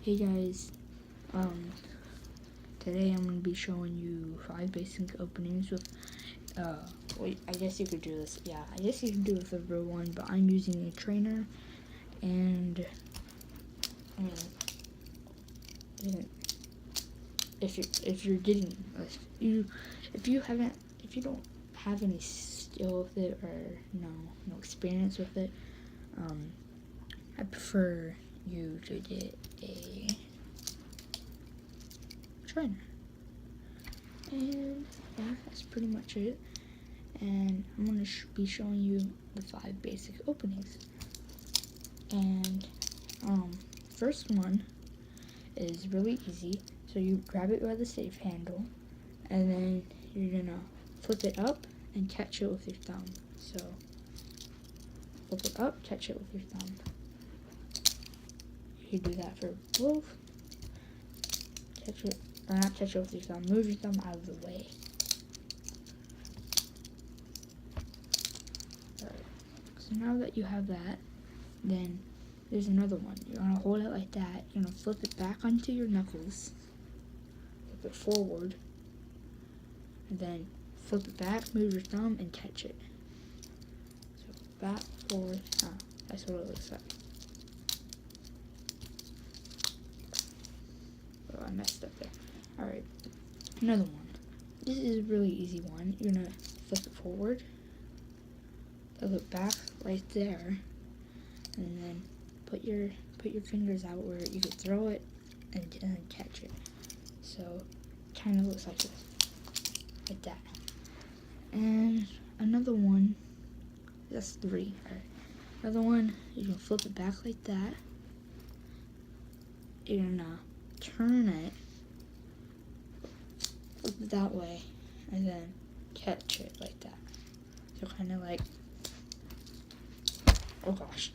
Hey guys, today I'm going to be showing you 5 basic openings with, wait, I guess you could do this, yeah, I guess you can do it with a real one, but I'm using a trainer, and, I mean, if you're getting, if you don't have any skill with it, or no experience with it, I prefer you to get a trainer. And yeah, that's pretty much it. And I'm going to be showing you the 5 basic openings. And first one is really easy. So you grab it by the safe handle, and then you're gonna flip it up and catch it with your thumb. So flip it up, catch it with your thumb. You do that for both. Catch it, or not catch it with your thumb, move your thumb out of the way. Alright, so now that you have that, then there's another one. You're gonna hold it like that, you're gonna flip it back onto your knuckles, flip it forward, and then flip it back, move your thumb, and catch it. So back, forward, that's what it looks like. Oh, I messed up there. Alright, another one. This is a really easy one. You're gonna flip it forward, flip it back right there, and then put your fingers out where you could throw it and then catch it. So it kind of looks like this, like that. And another one, that's 3. Alright, another one, you can flip it back like that. You're gonna turn it, flip it that way, and then catch it like that. So kind of like, oh gosh,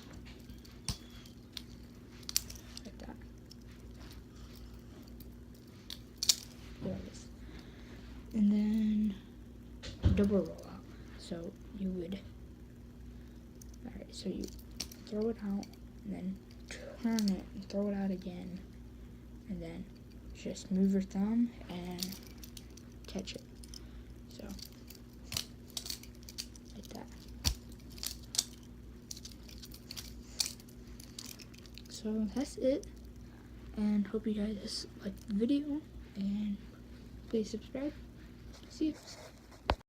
like that. There it is. And then double roll out. So you would, alright, so you throw it out, and then turn it, and throw it out again, and then just move your thumb and catch it. So, like that. So that's it, and hope you guys liked the video, and please subscribe. See you.